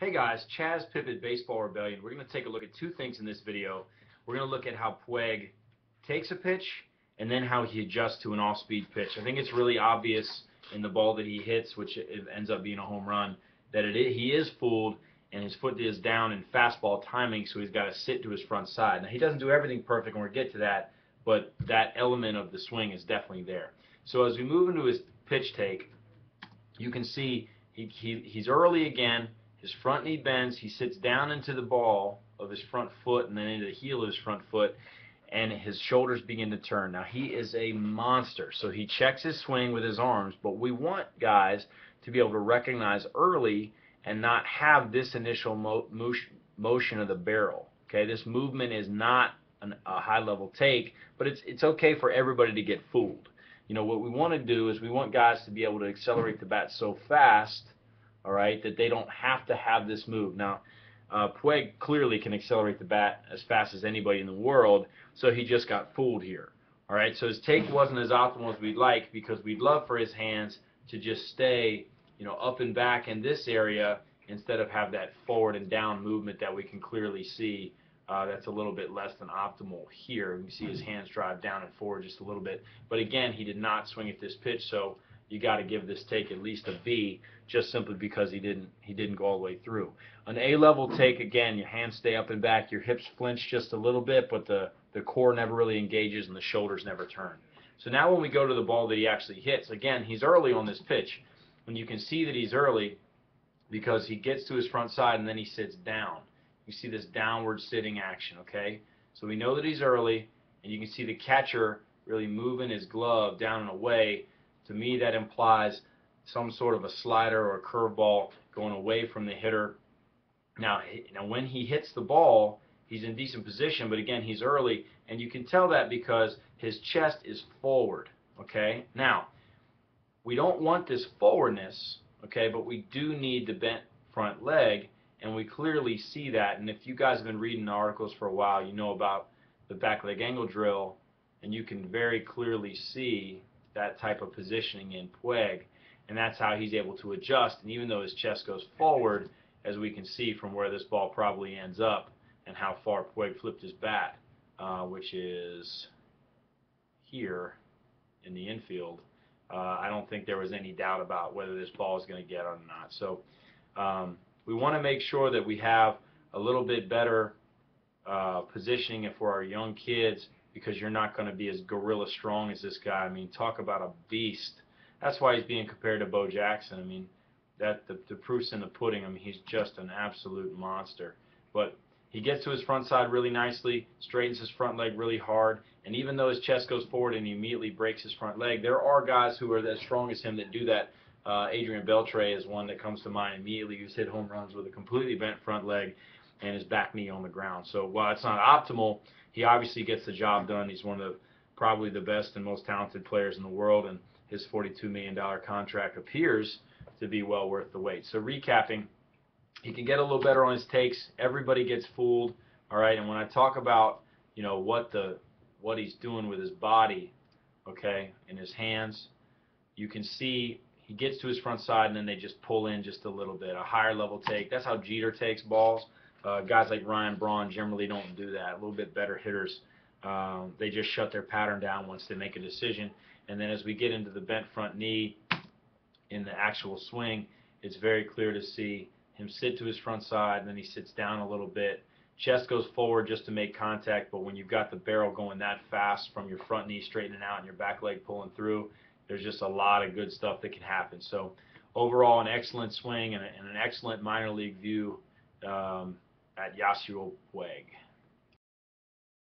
Hey guys, Chaz Pivot Baseball Rebellion. We're going to take a look at two things in this video. We're going to look at how Puig takes a pitch and then how he adjusts to an off-speed pitch. I think it's really obvious in the ball that he hits, which it ends up being a home run, that he is fooled and his foot is down in fastball timing, so he's got to sit to his front side. Now, he doesn't do everything perfect, and we'll get to that, but that element of the swing is definitely there. So as we move into his pitch take, you can see he's early again. His front knee bends. He sits down into the ball of his front foot and then into the heel of his front foot, and his shoulders begin to turn. Now, he is a monster, so he checks his swing with his arms, but we want guys to be able to recognize early and not have this initial motion of the barrel. Okay, this movement is not a high-level take, but it's okay for everybody to get fooled. You know, what we want to do is we want guys to be able to accelerate the bat so fast, all right, that they don't have to have this move. Now, Puig clearly can accelerate the bat as fast as anybody in the world, so he just got fooled here. All right, so his take wasn't as optimal as we'd like because we'd love for his hands to just stay, up and back in this area instead of have that forward and down movement that we can clearly see. That's a little bit less than optimal here. You can see his hands drive down and forward just a little bit. But again, he did not swing at this pitch, so you got to give this take at least a B, just simply because he didn't go all the way through. An A-level take, again, your hands stay up and back, your hips flinch just a little bit, but the core never really engages and the shoulders never turn. So now when we go to the ball that he actually hits, again, he's early on this pitch, and you can see that he's early because he gets to his front side and then he sits down. You see this downward sitting action, okay? So we know that he's early, and you can see the catcher really moving his glove down and away. To me, that implies some sort of a slider or a curveball going away from the hitter. Now, when he hits the ball, he's in decent position, but again, he's early, and you can tell that because his chest is forward, okay? Now, we don't want this forwardness, okay, but we do need the bent front leg, and we clearly see that. And if you guys have been reading the articles for a while, you know about the back leg angle drill, and you can very clearly see that type of positioning in Puig, and that's how he's able to adjust. And even though his chest goes forward, as we can see from where this ball probably ends up and how far Puig flipped his bat, which is here in the infield, I don't think there was any doubt about whether this ball is going to get or not. So we want to make sure that we have a little bit better positioning for our young kids, because you're not going to be as gorilla strong as this guy. I mean, talk about a beast. That's why he's being compared to Bo Jackson. I mean, that the proof's in the pudding. I mean, he's just an absolute monster. But he gets to his front side really nicely, straightens his front leg really hard, and even though his chest goes forward and he immediately breaks his front leg, there are guys who are as strong as him that do that. Adrian Beltre is one that comes to mind immediately, who's hit home runs with a completely bent front leg and his back knee on the ground. So while it's not optimal, he obviously gets the job done. He's one of probably the best and most talented players in the world, and his $42 million contract appears to be well worth the wait. So recapping, he can get a little better on his takes. Everybody gets fooled, all right? And when I talk about, what he's doing with his body, okay, and his hands, you can see he gets to his front side and then they just pull in just a little bit, a higher level take. That's how Jeter takes balls. Guys like Ryan Braun generally don't do that. A little bit better hitters, they just shut their pattern down once they make a decision. And then as we get into the bent front knee in the actual swing, it's very clear to see him sit to his front side, and then he sits down a little bit. Chest goes forward just to make contact, but when you've got the barrel going that fast from your front knee straightening out and your back leg pulling through, there's just a lot of good stuff that can happen. So overall, an excellent swing and an excellent minor league view at Yasiel Puig.